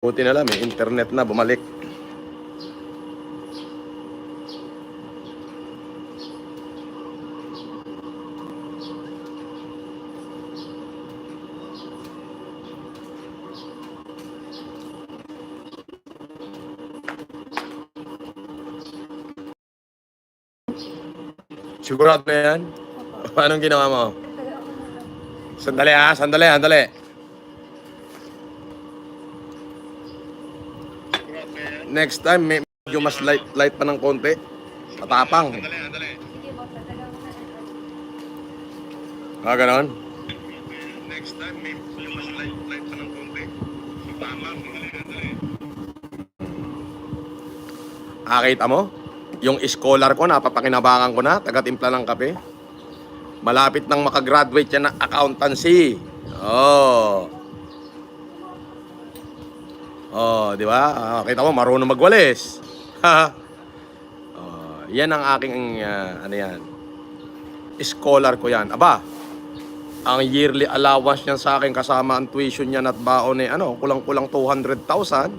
Buti na lang, may internet na, bumalik. Sigurado na yan? Anong ginawa mo? Sandali ha, sandali. Next time, medyo mas light pa ng konti. Matapang. Ganon? Next time, medyo mas light pa ng konti. Matapang. Kita mo? Yung scholar ko, napapakinabangan ko na, taga-timpla ng kape. Malapit nang makagraduate yan ng accountancy. Di ba? Kita mo, marunong magwalis. Yan ang aking, ano yan, scholar ko yan. Aba, ang yearly allowance niyan sa akin kasama ang tuition niyan at baon kulang-kulang 200,000.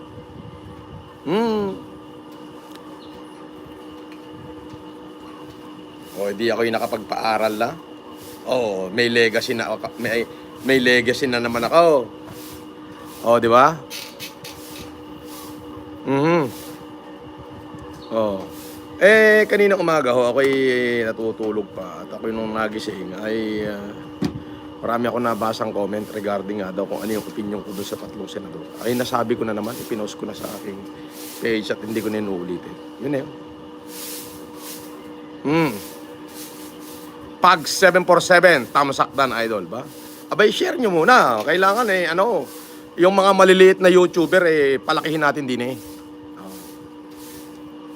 Di ako yung nakapagpaaral na. May legacy na may legacy na naman ako. Di ba? Kanina umaga ako'y natutulog pa at ako'y nung nagising ay marami ako nabasang comment regarding daw kung ano yung opinion ko doon sa tatlong senador. Ay nasabi ko na naman, ipinost ko na sa aking page at hindi ko na inuulitin. Yun na yun. Pag 747, tamasakdan idol ba? Abay, share nyo muna. Kailangan yung mga maliliit na YouTuber palakihin natin din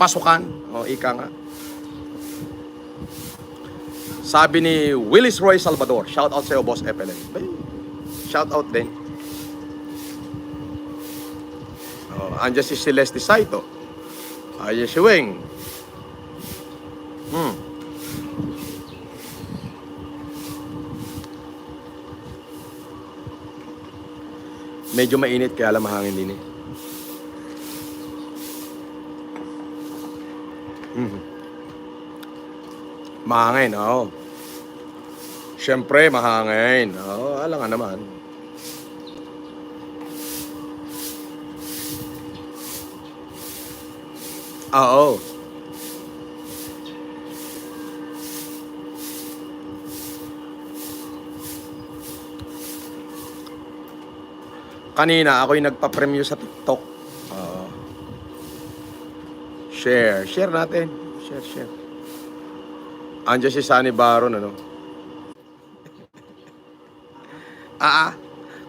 Pasukan. Ika nga. Sabi ni Willis Roy Salvador, shout out sa'yo, Boss FLN. Shout out din. Andiyan si Celeste Saito. Ayan si Weng. Medyo mainit kaya lang mahangin din Mahangin, Siyempre, mahangin. Alam nga naman. Kanina, ako'y nagpa-preview sa TikTok. Share natin. Share. Andiyan si Sunny Baron,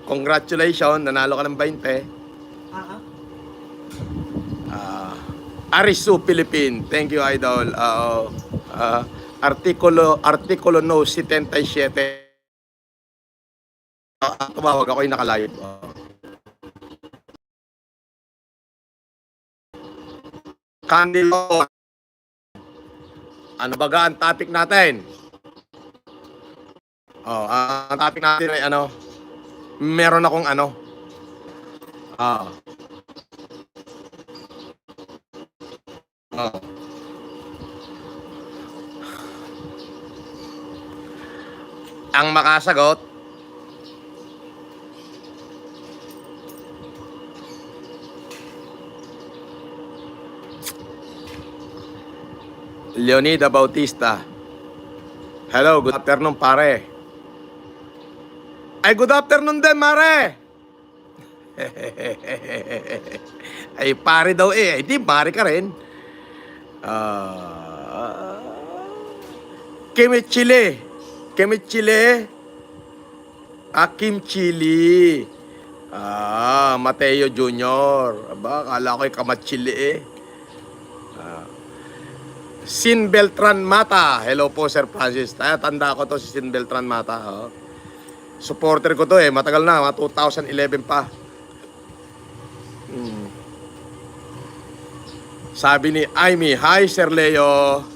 congratulations, nanalo ka ng 20. Arisu Philippine, thank you, idol. Artikulo no 77. Tumawag ako'y nakalive. Candido. Ano baga ang topic natin? Ang topic natin ay meron akong ang makasagot Leonida Bautista. Hello, good afternoon, pare. Ay, good afternoon din, mare. Ay, pare daw di, mare ka rin. Kimichili. Kimchili. Mateo Jr. Aba, kala ko'y kamachili Sin Beltran Mata. Hello po, Sir Francis. Tanda ko to si Sin Beltran Mata. Supporter ko to matagal na, 2011 pa. Sabi ni Amy, hi Sir Leo.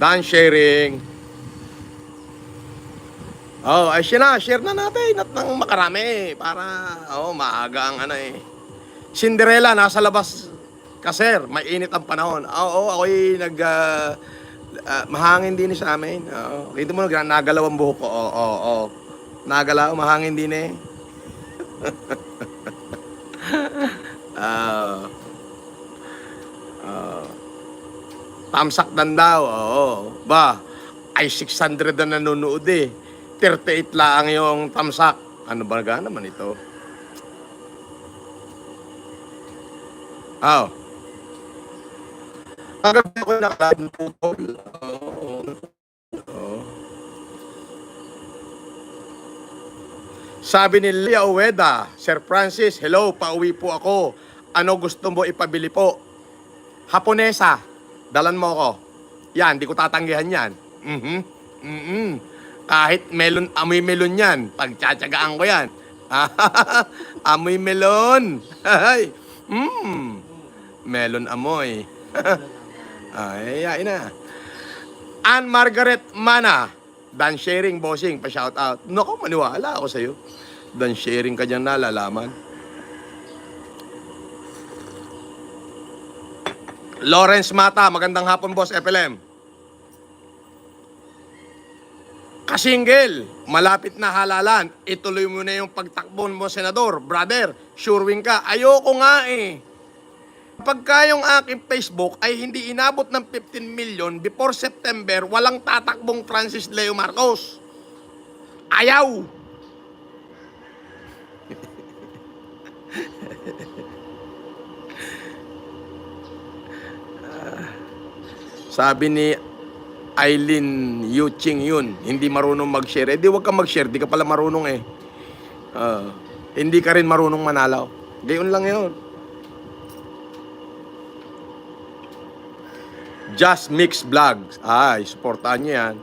Dan sharing. Oh, ay share na natin at nang makarami para maaga ang ano eh. Cinderella nasa labas ka sir, mainit ang panahon. Oo, ako'y mahangin din sa amin. Oo, kita mo nagalaw ang buhok ko. Oo. Nagalaw, mahangin din eh. Ah, tamsak dan daw. Oo. Ba, ay 600 na nanonood eh. 38 lang yung tamsak. Ano ba naman ito? Oh. Kagabi ako nakalive ng putol. Oo. Sabi ni Leah Ueda, Sir Francis, hello, pauwi po ako. Ano gusto mo ipabili po? Haponesa, dalan mo ako. Yan, di ko tatanggihan yan. Kahit melon, amoy melon yan. Pagtsatsagaan ko yan. Amoy melon. Melon amoy. Ay, ay na. Ann Margaret Mana, Dan sharing, bossing, pa-shout out. Naku, maniwala ako sa'yo. Dan sharing ka dyan nalalaman. Lawrence Mata, magandang hapon, boss FLM. Kasingle, malapit na halalan. Ituloy mo na yung pagtakbo mo, senador. Brother, sure win ka. Ayoko nga eh. Pagka yung aking Facebook ay hindi inabot ng 15 million before September, walang tatakbong Francis Leo Marcos. Ayaw! Sabi ni Eileen Yuching yun, hindi marunong mag-share. Eh di wag kang mag-share, di ka pala marunong eh. Hindi ka rin marunong manalaw. Gayon lang yun. Just Mix Vlogs. Ay, supportahan nyo yan.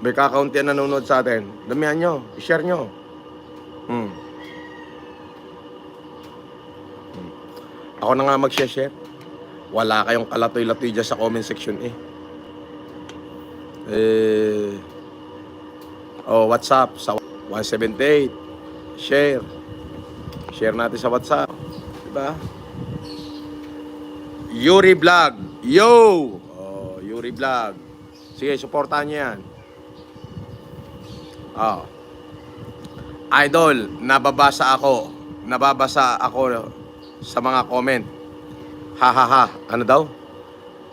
May kakaunti na nanonood sa atin. Damihan nyo, i-share nyo. Ako na nga mag-share. Wala kayong kalatoy-latoy dyan sa comment section eh. WhatsApp sa 178. Share. Share natin sa WhatsApp. Diba? Yuri Vlog. Yo! Yuri Vlog. Sige, supportahan nyo yan. Idol, nababasa ako sa mga comment. Ano daw?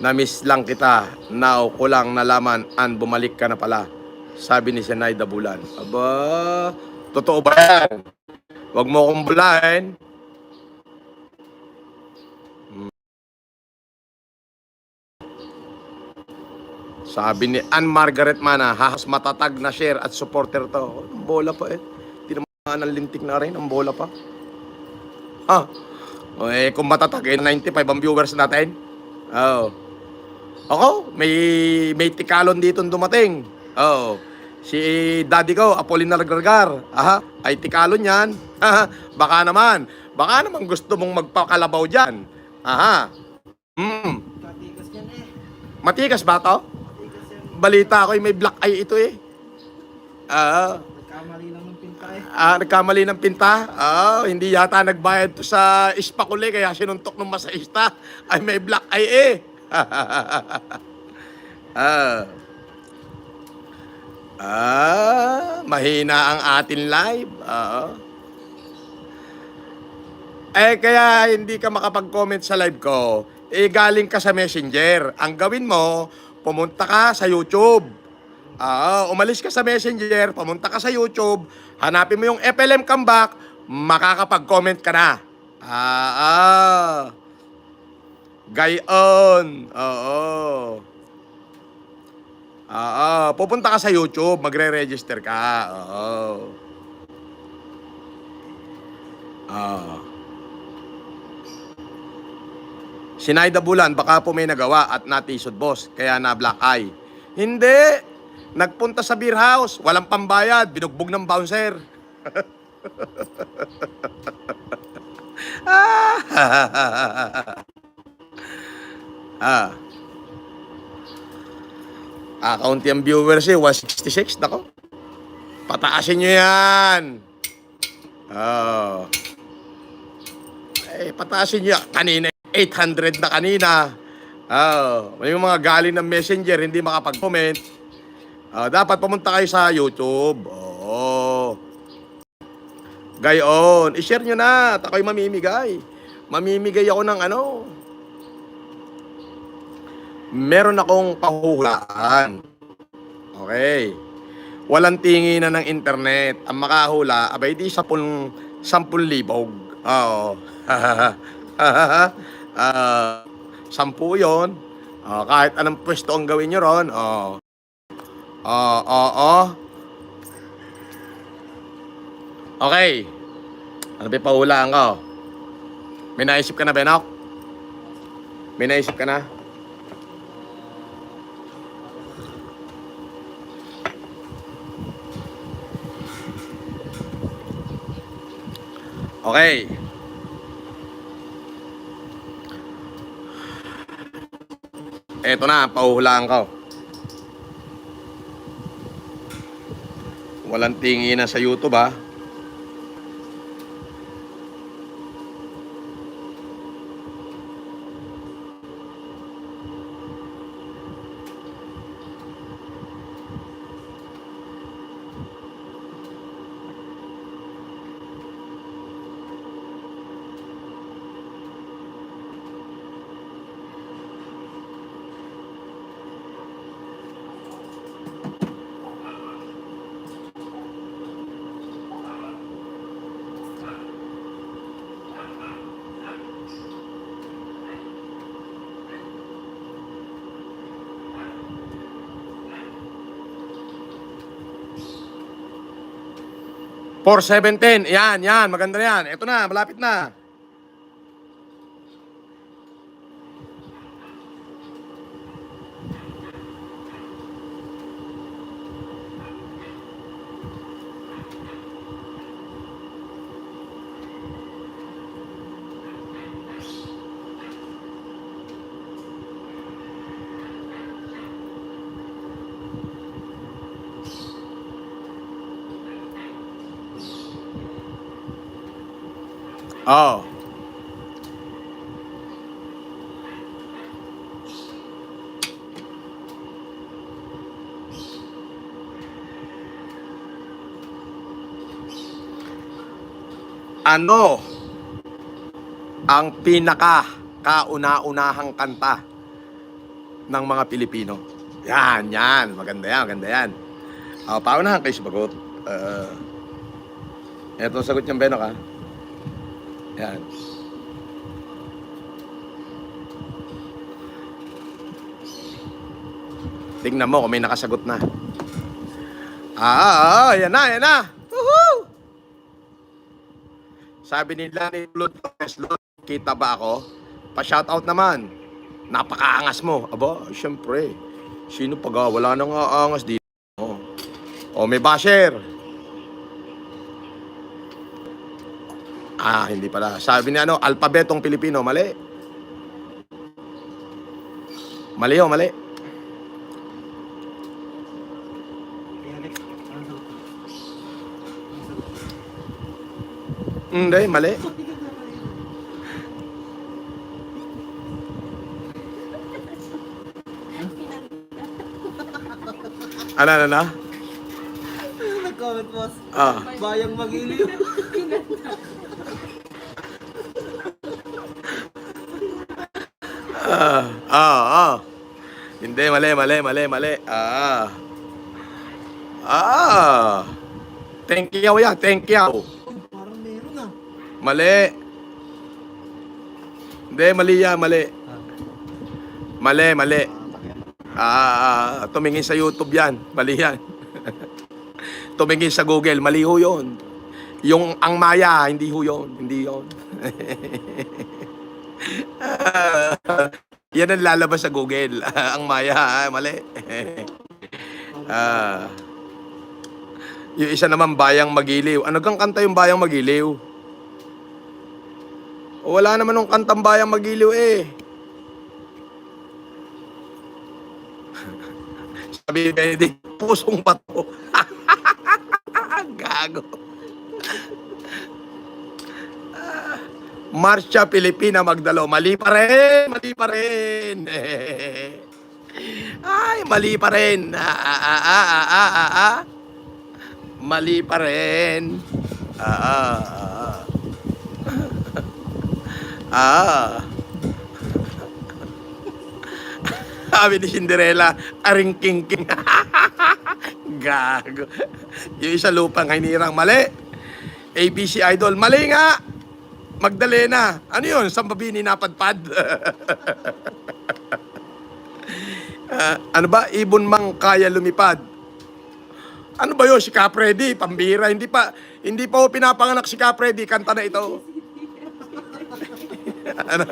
Na-miss lang kita. Now ko lang nalaman an bumalik ka na pala. Sabi ni Senayda Bulan. Aba, totoo ba yan? Huwag mo akong bulahin. Sabi ni Ann Margaret Mana, hahas matatag na share at supporter to. Ang bola pa eh. Tinamaan ng lintik na rin, ang bola pa. Kung matatag eh, 95 ang viewers natin. Ako, may tikalon dito dumating. Si daddy ko, Apolinar Gargar. Ay tikalon yan. Baka naman gusto mong magpakalabaw dyan. Matigas yan eh. Matigas ba to? Balita ko may black eye ito eh. Nagkamali lang ng pinta eh. Nagkamali ng pinta. Hindi yata nagbayad to sa ispakuli kaya sinuntok ng masaista. Ay may black eye eh. Mahina ang atin live. Kaya hindi ka makapag-comment sa live ko. Galing ka sa Messenger. Ang gawin mo, pumunta ka sa YouTube. Umalis ka sa Messenger, pumunta ka sa YouTube, hanapin mo yung FLM Comeback, makakapag-comment ka na. Gayon. Pupunta ka sa YouTube, magre-register ka. Sinayda Bulan, baka po may nagawa at natisod boss, kaya na black eye. Hindi! Nagpunta sa beer house, walang pambayad, binugbog ng bouncer. Kaunti ang viewers eh, 166. Nako. Pataasin nyo yan. Oh. Pataasin nyo. Kanina, 800 na kanina. Oh. May mga galing ng messenger, hindi makapag-comment. Dapat pumunta kayo sa YouTube. Oo. Gayon. I-share nyo na. At ako'y mamimigay. Mamimigay ako ng ano. Meron akong pahuhulaan. Okay. Walang tinginan ng internet. Ang makahula, abay di 10,000. Oo. 10 yun. Kahit anong pwesto ang gawin nyo ron. Okay. Ano ba pahulaan ko? May naisip ka na, Benok? May naisip ka na? Okay. Eto na, pahuhulaan ko. Walang tinginan sa YouTube, ha? For 710. Yan. Maganda na yan. Ito na, malapit na. Oh. Ano ang pinaka kauna-unahang kanta ng mga Pilipino? Yan. Maganda yan. Paunahan kayo sumagot. Eto sagot niyang Benok, ha? Yan. Tingnan mo kung may nakasagot na. Yan na. Woohoo! Sabi nila ni Lord Lord, kita ba ako? Pa-shoutout naman. Napakaangas mo. Aba, syempre. Sino pag wala nang aangas dito? May basher. Hindi pala. Sabi ni alpabetong Pilipino. Mali. Mali. Hindi, mali. Ano? Nag-comment, boss. Bayang Magiliw. Hindi, mali. Thank you yan. Parang meron ah. Mali. Hindi, mali yan, mali. Tumingin sa YouTube yan. Mali yan. Tumingin sa Google. Mali ho yun. Yung ang Maya, hindi ho yun. Hindi yun. Yan ang lalabas sa Google. Ang Maya, mali. Yung isa naman, Bayang Magiliw. Ano kang kanta yung Bayang Magiliw? Wala naman nung kantang Bayang Magiliw eh. Sabi Benedict, pusong bato. Gago. Marsha Pilipina Magdalo. Mali pa rin. Mali pa rin. Ay, mali pa rin. Mali pa rin. Sabi ni Cinderella, aring king-king. Gago. Yung isa lupang hinirang. Mali. ABC Idol. Mali nga. Magdalena. Ano yun? Sambabini napadpad. Ano ba? Ibon mang kaya lumipad. Ano ba yun? Si Capredi. Pambira. Hindi pa ho pinapanganak si Capredi. Kanta na ito. Ano?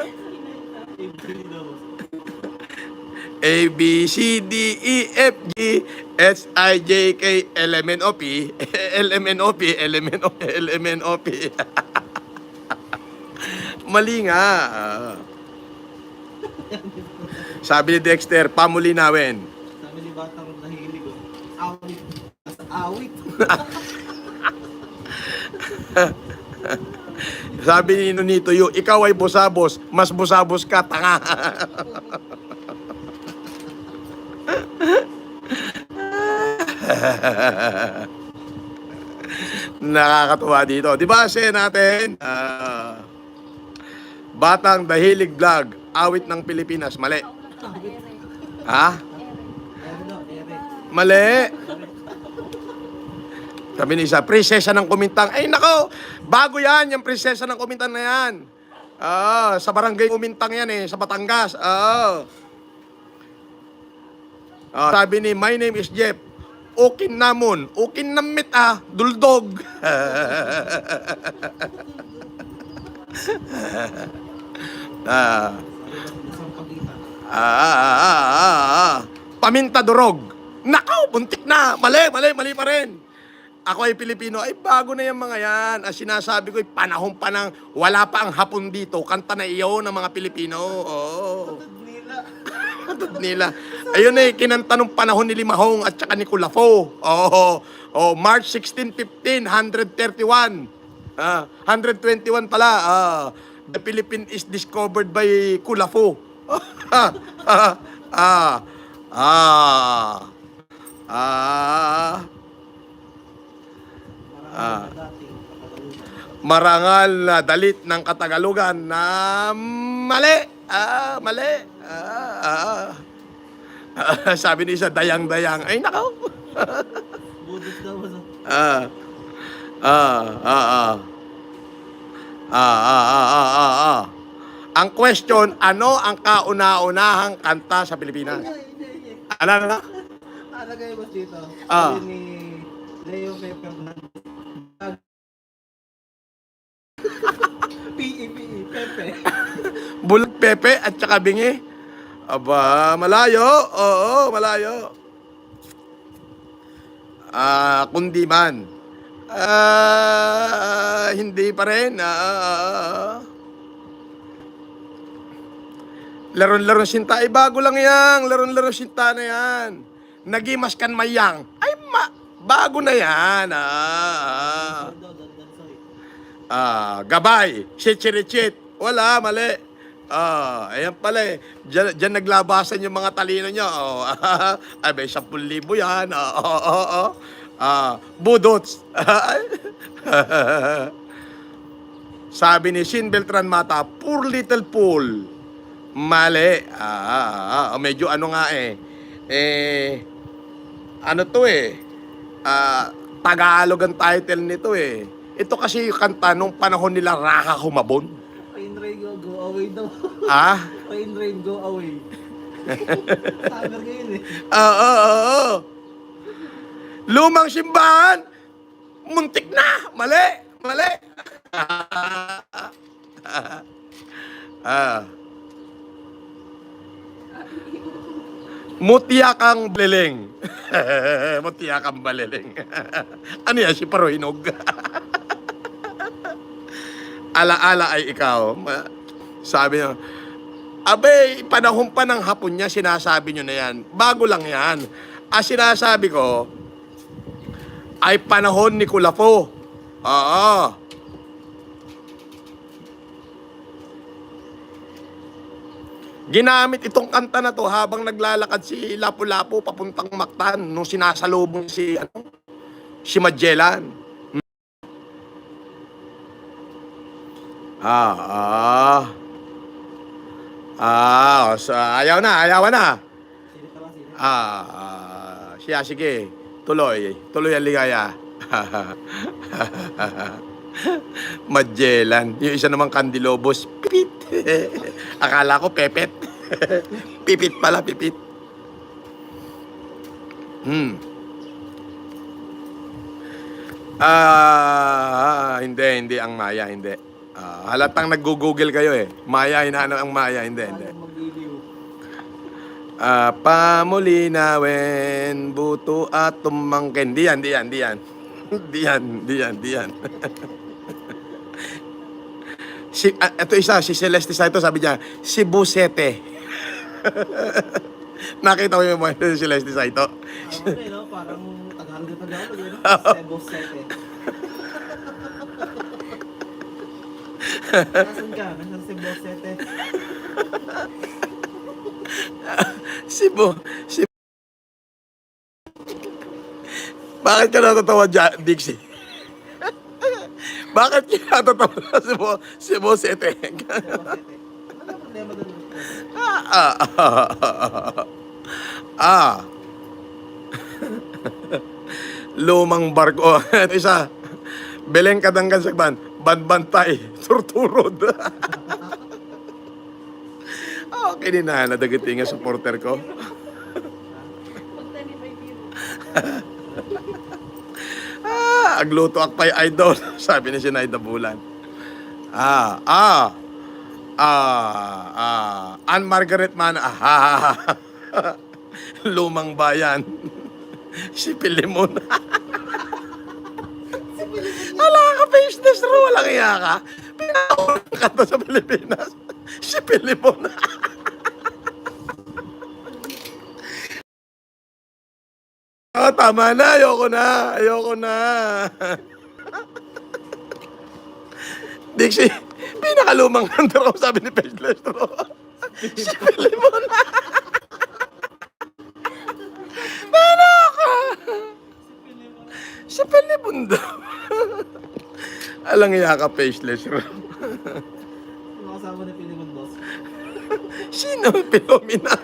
A, B, C, D, E, F, G, H, I, J, K, L, M, N, O, P, L, M, N, O, P, L, M, N, O, L, M, N, O, P. Mali nga. Sabi ni Dexter, pamulinawin. Sabi ni Batang nahilig ko. Awit. Basta awit. Sabi ni Nonito Yu, ikaw ay busabos, mas busabos ka, tanga. Nakakatuwa dito. Di ba, say natin, Batang Dahilig Vlog, awit ng Pilipinas. Mali. Ha? Mali. Sabi ni isa, prinsesa ng Kumintang. Ay, nako, bago yan, yung prinsesa ng Kumintang na yan. Sa barangay Kumintang yan sa Batangas. Sabi ni, my name is Jeff. Ukin namon. Ukin namit duldog. Paminta durog. Nakaw, buntik na. Mali pa rin. Ako ay Pilipino. Ay, bago na yung mga yan. Sinasabi ko, panahon pa nang wala pa ang hapon dito. Kanta na iyo ng mga Pilipino. Nila. Ayun kinanta nung panahon ni Limahong at saka ni Kulafo. March 16, 15, 131. 121 pala. The Philippines is discovered by Kulafo. Marangal na dalit ng Katagalugan na mali. Mali. Sabi ni isa, dayang-dayang. Ay, nakaw. Budot daw. Ang question, ano ang kauna-unahang kanta sa Pilipinas? Ano na? Alagay mo dito. Ah. Sabi ni Leo Fernandez. P.E. Pepe. Bulag Pepe at saka bingi. Aba, malayo. Oo, malayo. Kundi man. Hindi pa rin. Laron-laron sinta. Ay, bago lang yan. Laron-laron sinta na yan. Nagimas kan mayang. Ay, bago na yan. Gabay. Shit. Wala, mali. Ayan pala Diyan naglabasan yung mga talino nyo. Ay, may 10,000 yan. Budots. Sabi ni Shin Beltran Mata, poor little fool. Mali. Medyo ano nga ano to Tagalog ang title nito Ito kasi yung kanta nung panahon nila Raka Humabon. Pain Rain Go Away daw. Pain Rain Go Away. Summer ngayon Oo. Lumang simbahan. Muntik na. Mali. Mutiyakang Baleleng. Mutiyakang Baleleng. Ano yan? Si Parohinog. Ala-ala ay ikaw. Sabi niya, abay, panahon pa ng hapon niya, sinasabi niyo na yan. Bago lang yan. Ang sinasabi ko ay panahon ni Kulapo. Oo. Ginamit itong kanta na to habang naglalakad si Lapu-Lapu papuntang Mactan nung sinasalubong si Magellan. So, ayaw na. Sino ka ba? Sino? Siya, sige. Tuloy ang ligaya. Magellan. Yung isa namang Candilobos, pipit. Akala ko pepet. Pipit pala, pipit. Hindi ang Maya, hindi. Halatang nag-google kayo eh. Maya, hinahanap ang Maya, hindi. Paano magliliw? Pamulinawin, buto at tumangkin. Di yan. Ito isa, si Celeste Saito, sabi niya, Cebu Sete. Nakita ko yung mga si Celeste Saito. No? Parang Tagalog, no? Cebu Sete. Nasaan ka? Nasaan Cebu Sete? Cebu. Bakit ka natatawa, Dixie? Bakit ka natatawa sa Cebu Sete? Cebu Sete. Ano ang problema doon? Lumang barko. Ito isa. Beleng Kadanggan Sagban. Banbantay. Turturod. Okay din na. Nadagating ang supporter ko. Agluto akpay idol. Sabi ni si Naida Bulan. Ann Margaret Man. Lumang bayan. Si Pilimon. Wala ka business ro. Walang iya ka. Pinakawalan ka to sa Pilipinas. Si Pilimon. Tama na. Ayoko na. Dixie, pinakalumang kanta ko, sabi ni Pedlestro. Si Pilimon. Si Pilimon daw. Alang iya ka, faceless ro. Yung kasama ni Pilimon, boss. Sino ang Pilomina?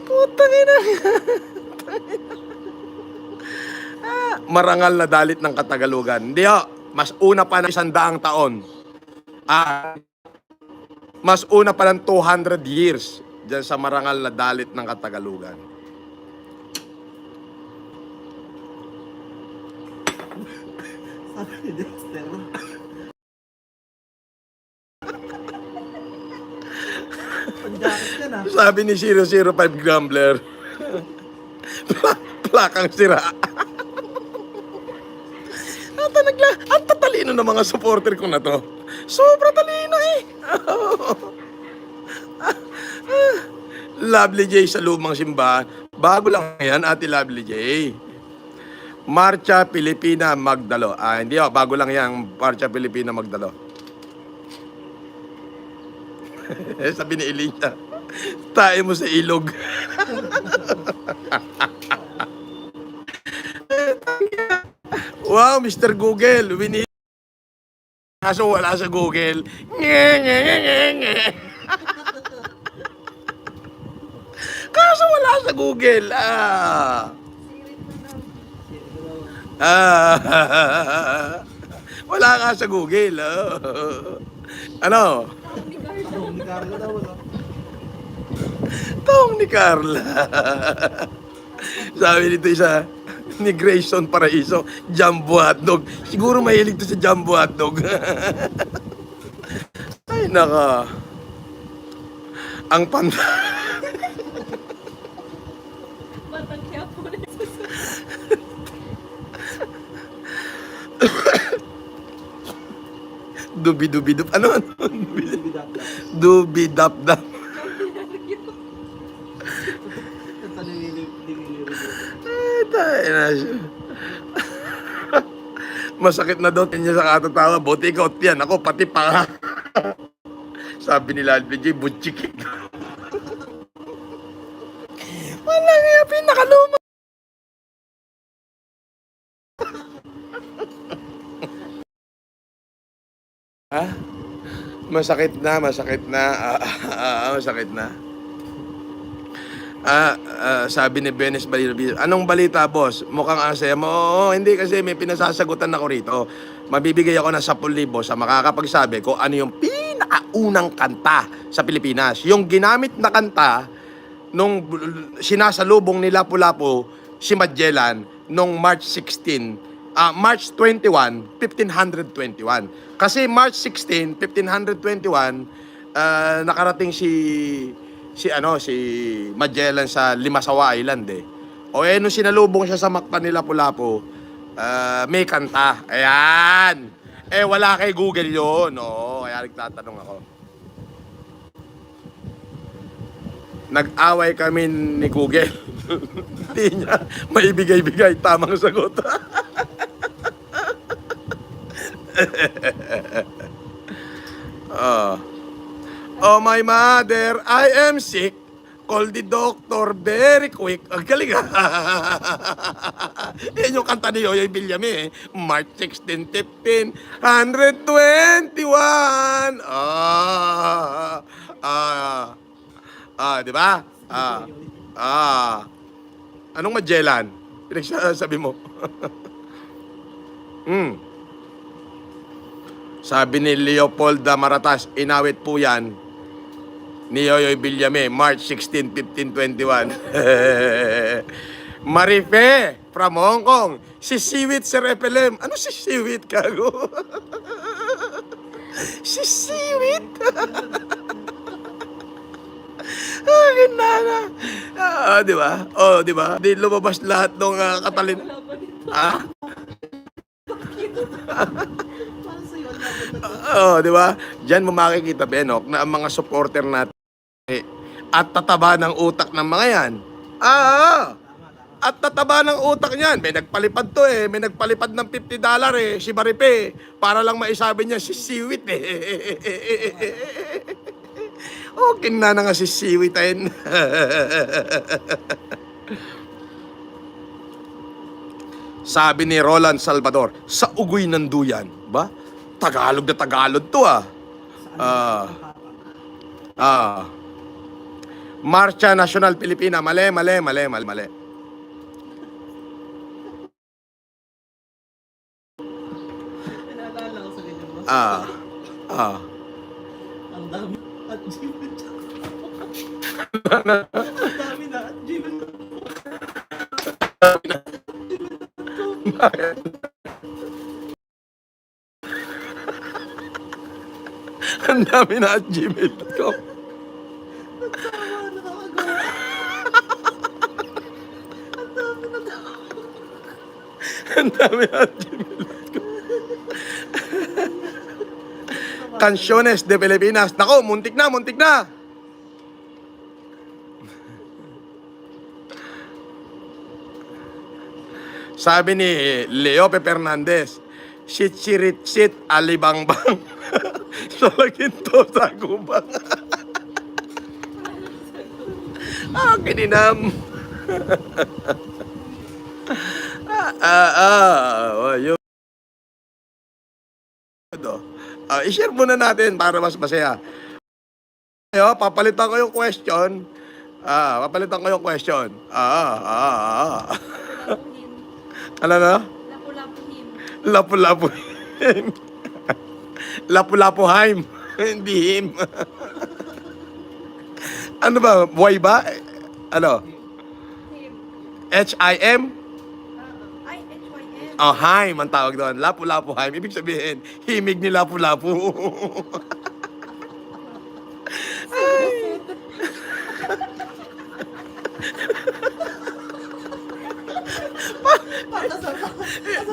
Putang ina. Marangal na dalit ng Katagalugan. Hindi ho, mas una pa ng 100 taon. Mas una pa ng 200 years dyan sa marangal na dalit ng Katagalugan. Sabi ni Dexter. Panjakit ka na. Sabi ni 005 Grumbler, plakang sira. Ang tatalino ng mga supporter ko na to. Sobra talino eh. Lovely J sa lumang simbahan. Bago lang yan, Ate Lovely J. Marcha Pilipina Magdalo. Hindi ho, bago lang yan, Marcha Pilipina Magdalo. Sabi ni Elisha, tayo mo sa ilog. Wow, Mr. Google, kaso wala sa Google. Kaso wala sa Google. Wala ka sa Google. Ano? Taong ni Carla daw, no? Taong ni Carla. Sabi nito isa, ni Grayson Paraiso, Jumbo Hotdog. Siguro mahilig to sa Jumbo Hotdog. Ay, naka. Ang panda. Batang kaya po na Dubi-dubi-dup. Ano? Bidap lang. Dubi-dap-dap. Masakit na daw niya sa katatawa. Buti ikaw, tiyan. Ako, pati pa. Sabi nila, LPJ, butchik. Walang iya, pinakaluma. Ha? Masakit na, masakit na. Masakit na. Sabi ni Benes Balita, anong balita, boss? Mukhang ang saya mo. Oo, hindi kasi may pinasasagutan ako rito. Mabibigay ako ng 10,000 sa makakapagsabi kung ano yung pinakaunang kanta sa Pilipinas. Yung ginamit na kanta nung sinasalubong ni Lapu-Lapu si Magellan nung March 21, 1521. Kasi March 16, 1521, nakarating si Magellan sa Limasawa Island eh. O nung sinalubong siya sa Mactan ni Lapu-Lapu, may kanta. Ayan. Wala kay Google yun. Oo, kaya nagtatanong ako. Nag-away kami ni Google. Hindi niya maibigay-bigay tamang sagot. Oh my mother, I am sick. Call the doctor very quick. Ang galing ha. Yan yung kanta ni Yoyoy Villame eh. March 16, 15, 121. Di ba? Anong Magellan? Pinagsasabi mo. Sabi ni Leopolda Maratas, inawit po yan ni Yoyoy Villame, March 16, 1521. Marife from Hong Kong. Si Siwit Sir Epelem. Ano si Siwit, kago? Si Siwit. Ginana. Di ba? Di ba? Di lumabas lahat ng katalin. Wala pa dito. Di ba? Diyan mo makikita, Benok, na ang mga supporter natin at tataba ng utak ng mga yan. At tataba ng utak niyan. May nagpalipad to eh. May nagpalipad ng $50 eh. Si Maripe. Para lang maisabi niya si Siwit eh. Na nga si Siwit ayun. Sabi ni Roland Salvador, sa ugoy ng duyan. Ba? Tagalog na Tagalog to Marcha Nacional Pilipina. Mali. Naalala ko sa ganyan mo. Ang dami at Gmail. Ang dami na at Gmail. Ang dami na at gmail.com. Ang dami na at gmail.com. Canciones de Pilipinas. Nako, muntik na. Sabi ni Leope Fernandez, Shit alibangbang. Salaginto sa gubang. Kininam. Yun. I-share muna natin para mas masaya. Papalitan ko yung question. Ano na? Lapu-lapu him. Lapu-lapu-heim. Hindi him. Ano ba? Buhay ba? Ano? Him. H-I-M? Ay, H-Y-M. Heim ang tawag doon. Lapu-lapu-heim. Ibig sabihin, himig ni Lapu-lapu.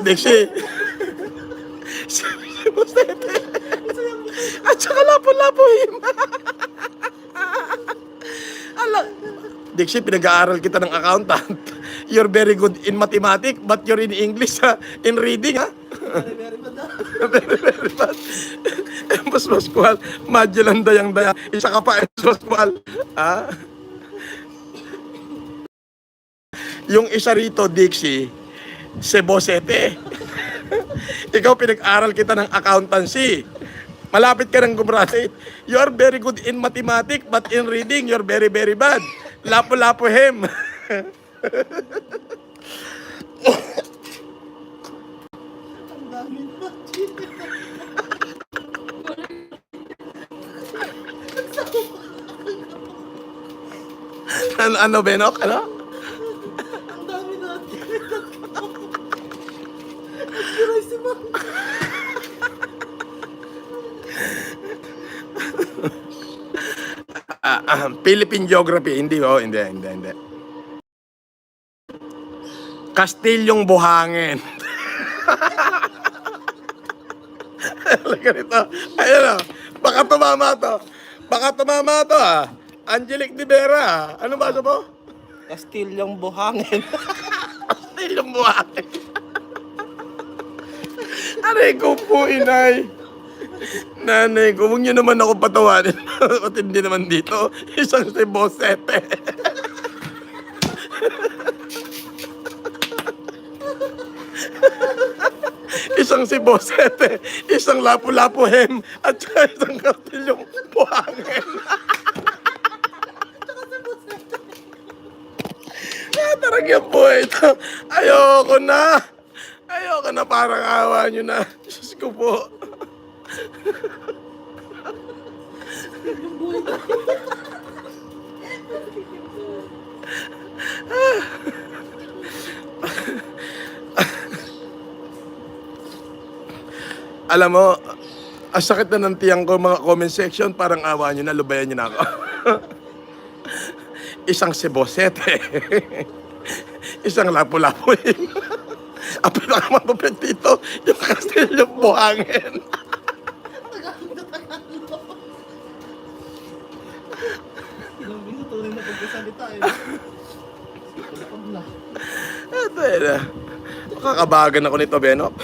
Dixie. Si Bustete. At saka lapu-lapuhin. Dixie, pinag-aaral kita ng accountant. You're very good in mathematics, but you're in English, in reading, ha? Very bad na. Very bad. Mas Pascual, Magellan dayang-daya. Isa ka pa, Mas Pascual. Ah? Yung isa rito, Dixie, Sebosete. Ikaw, pinag-aral kita ng accountancy. Malapit ka ng gumraduate. You are very good in mathematics, but in reading, you're very, very bad. Lapo-lapo hem. Ang dami na. Ano, Benok? Ano? Ang dami na. Nagkiray si Ma'am. Philippine Geography. Hindi, oh. Hindi. Kastilyong Buhangin. Ganito. Ayun, oh. Baka tumama to, ah. Angelic de Vera, ah. Ano ba mo? Kastilyong buhangin. Kastilyong Buhangin. Aray ko po, inay. Nanay ko, huwag niyo naman ako patawanin. At hindi naman dito. Isang si Bosete. Isang si Bosete, isang lapu-lapu hem, at saka isang kastilyong buhangin. Taragyan po ito. Ayoko na. Parang awa nyo na. Diyos ko po. Alam mo, ang sakit na ng tiyang ko, mga comment section, parang awa nyo na, lubayan nyo na ako. Isang si Bosete. Isang lapu-lapu. Ang pinakamatupit dito, yung kastilyong buhangin. Ilang minuto tunay na pagkasalita eh. Tulapag na. Ito na. Makakabagan ako nito, Benok.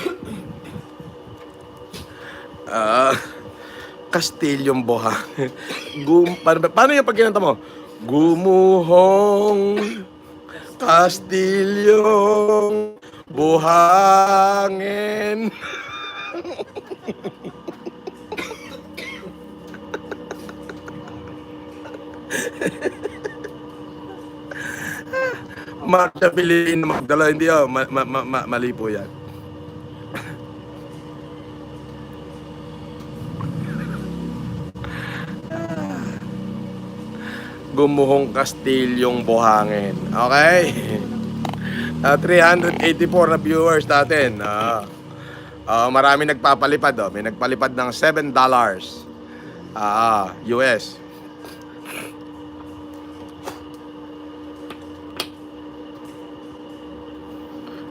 Kastilyong buhangin. Paano yung pagkinanta mo? Gumuhong kastilyong buhangin. Marcha Pilipino Magdala, hindi mali po yan. Gumuhong kastilyong buhangin. Okay? 384 na viewers natin. Marami nagpapalipad. Oh. May nagpalipad ng $7. US.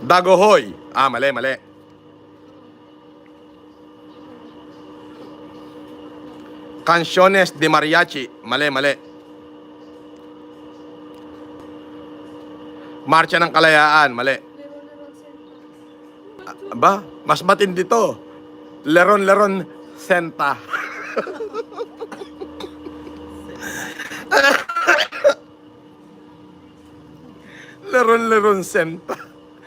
Dagohoy. Mali. Canciones de Mariachi. Mali. Marcha ng Kalayaan, mali. Ba? Mas matindi to. Leron Senta. Leron Senta.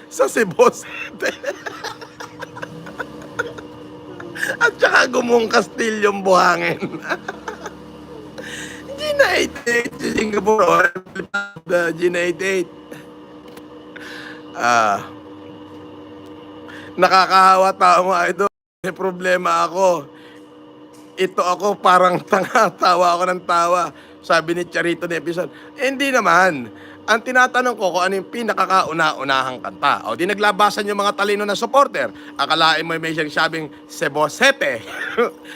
Sa Sebosete. At saka Gumuhong kastilyong buhangin. G98 sa Singapore. G98. Nakakahawa tao mga idol. May problema ako. Ito ako parang tanga. Tawa ako ng tawa. Sabi ni Charito na episode. Hindi naman. Ang tinatanong ko kung ano yung pinakakauna-unahang kanta. O di naglabasan yung mga talino na supporter. Akalain mo may sabing Sebosete.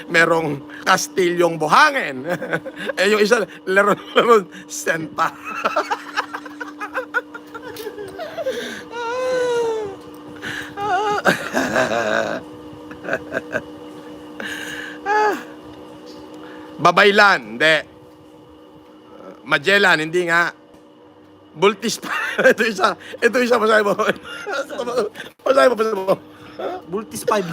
Merong kastilyong buhangin. Yung isa, Leron Senta. Babaylan, hindi. Magellan, hindi nga. Bultis pa. Ito isa, masabi mo. Masabi mo. Bultis 5.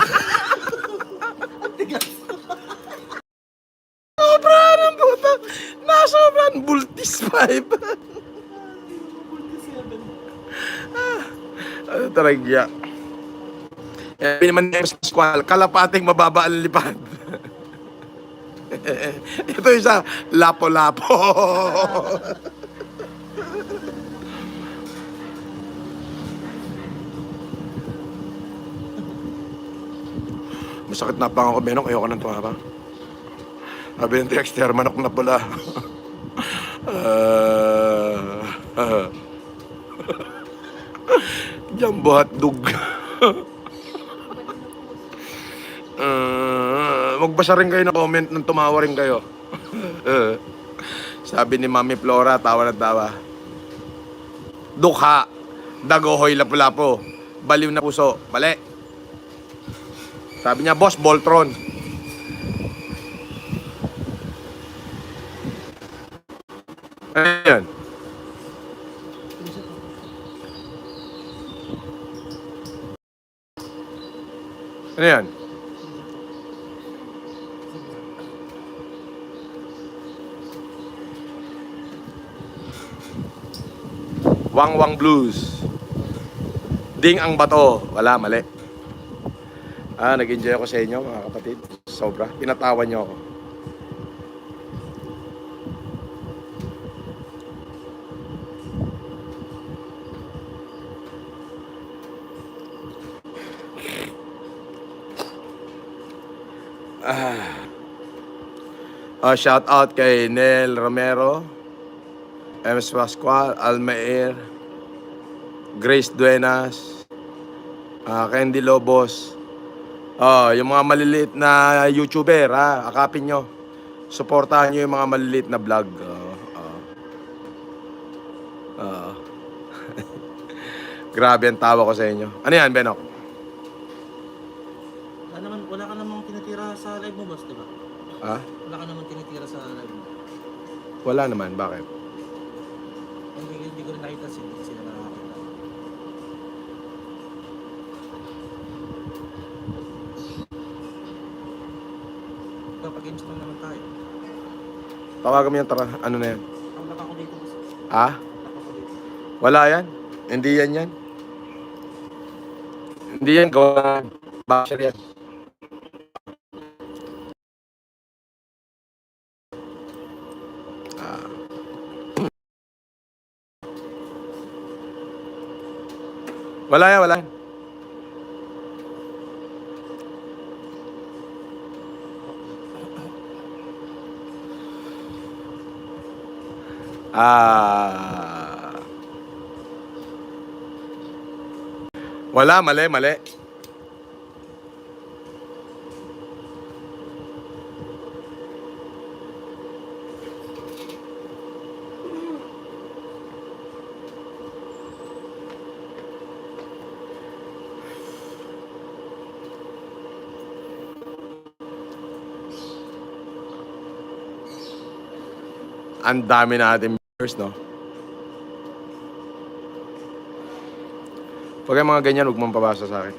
Sobra ng puta. Nasobran. Bultis 5. Bultis 7. Ano talaga? Eh, naman yung squall. Kalapating mababa ang lipad. Ito isa. Lapo-lapo. Masakit na pang ako, Benok. Ayoko nang tumama. Sabi ng texter, manok na pala. Jumbo hotdog. Magbasa rin kayo ng comment nang tumawa rin kayo. Sabi ni Mami Flora, tawa na tawa. Dukha, dagohoy lapu-lapo, baliw na puso, mali. Sabi niya, boss, Voltron. Ano yan? Ano yan? Wang Blues. Ding ang bato. Wala, mali. Nag-enjoy ako sa inyo, mga kapatid. Sobra. Pinatawa niyo ako. Shout out kay Nel Romero, Ems Pascual, Almair, Grace Duenas, Candy Lobos. Yung mga maliliit na YouTuber, akapin nyo. Suportahan nyo yung mga maliliit na vlog. Grabe ang tawa ko sa inyo. Ano yan, Benok? Wala ka namang tinitira sa live mo, boss, di ba? Ha? Wala ka namang tinitira sa live mo. Wala naman, bakit? Hindi ko rin nakita sila nakakita. Kapag-games lang naman tayo. Tawagan mo yan, tara. Ano na yan? Ang laka ko dito, boss. Ha? Laka ko dito. Wala yan. Hindi yan yan. Hindi yan. Gawa. Basher yan. Wala yan, wala yan. Wala, mali, mali. Ang dami natin viewers, no? Pag yung mga ganyan, huwag mong pabasa sa akin.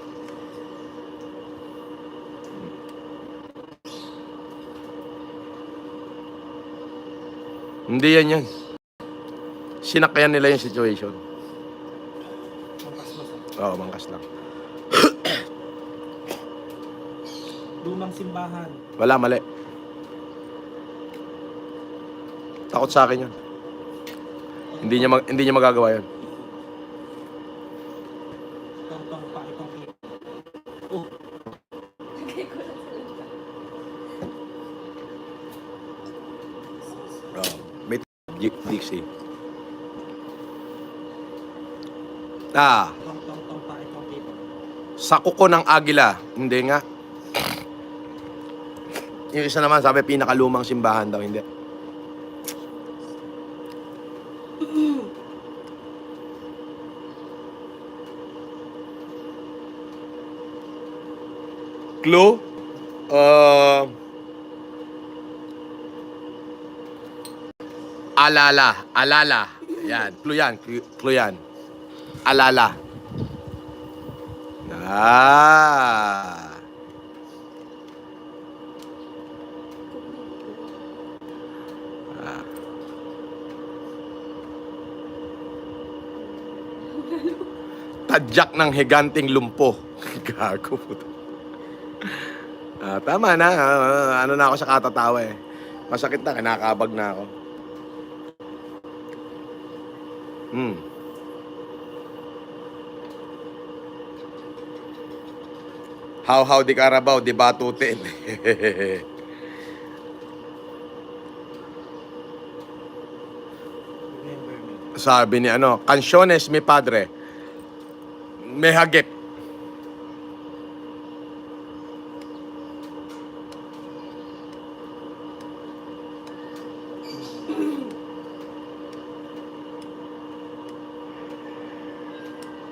Hindi yan. Sinakayan nila yung situation. Mangkas, boss. Oo, mangkas lang. Lumang simbahan. Wala, mali. Takot sa akin yun. Hindi niya magagawa yun. Tong pa itong clip. Oh, Lagay ko lang sa loob. May Dixie. tong pa itong clip. Sa kuko ng agila. Hindi nga. Yung isa naman, sabi, pinakalumang simbahan daw. Hindi. Clue? Alala. Yan. Clue yan. Alala. Ah. Tadyak ng higanting lumpo. Gago. Tama na. Ano na ako sa katatawa eh. Masakit na, kinakabag na ako. How di Carabao, di batutin. Remember me. Sabi ni ano, Canciones mi padre. May hagip.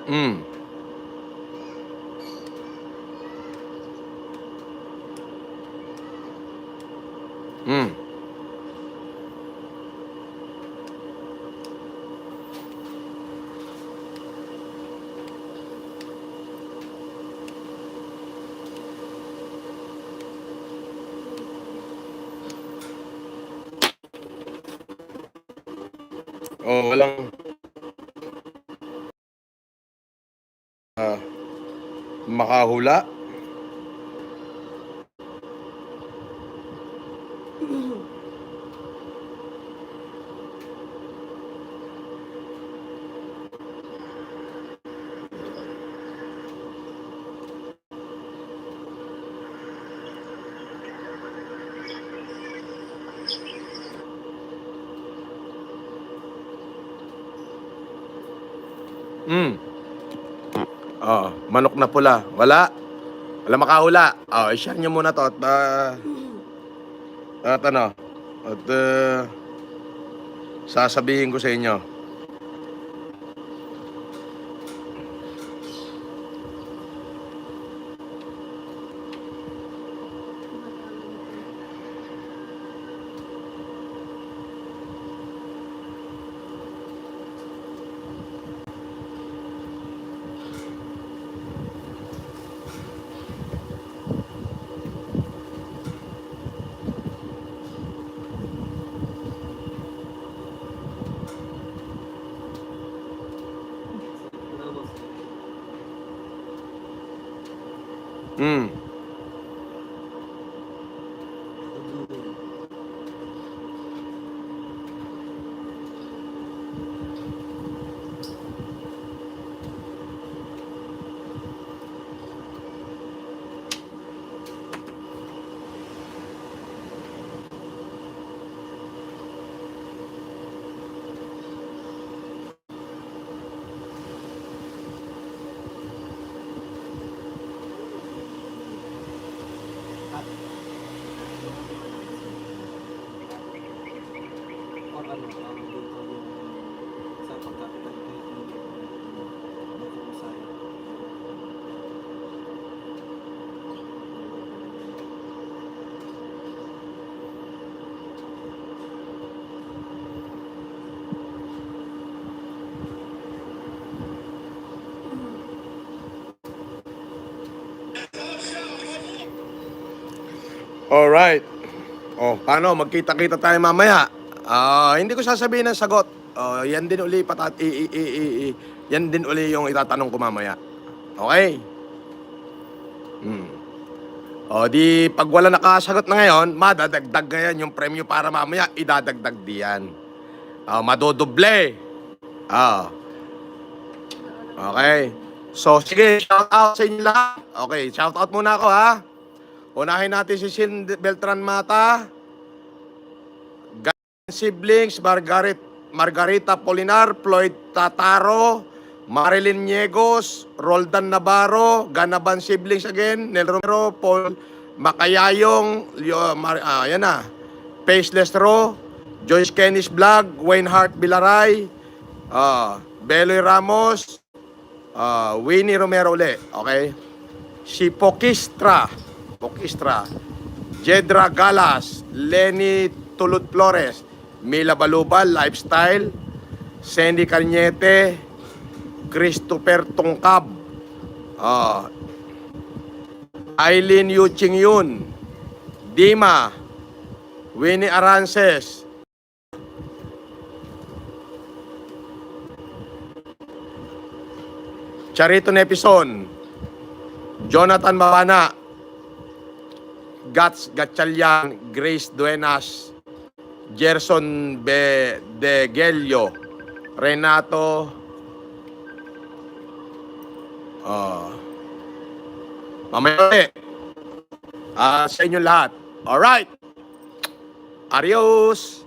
Mm. Mm. Oh, walang makahula. Mm. Oh, manok na pula. Wala. Wala makahula. Oh, i-share nyo muna to at ano, at sasabihin ko sa inyo. Mm. Or ano, tawag dito yung sa pagkakitan ko yung magkukusaya. Alright. Oh, paano? Magkita-kita tayo mamaya. Hindi ko sasabihin ng sagot. Yan din uli yan din uli yung itatanong ko mamaya. Okay? Di pag wala nakasagot na ngayon, madadagdag ngayon yung premyo para mamaya idadagdag diyan. Madodoble. Okay. So, sige, shout out sa inyo lahat. Okay, shout out muna ako ha. Unahin natin si Sin Beltran Mata, siblings, Margarita Polinar, Floyd Tataro, Marilyn Niegos, Roldan Navarro, Ganaban siblings again, Nel Romero, Paul Macayayong, yan na, Faceless Ro, Joyce Kennis Vlog, Wayne Hart Bilaray, Beloy Ramos, Winnie Romero uli, okay? Si Pokistra, Jedra Galas, Lenny Tulud Flores, Mila Balubal, Lifestyle, Sandy Cañete, Christopher Tungkab, Eileen Yu Ching Yun, Dima, Winnie Arances, Charito Nepison, Jonathan Mawana, Gats Gatchalian, Grace Duenas, Gerson De Gelio, Renato, mamaya ulit. Sa inyo lahat. Alright. Adios.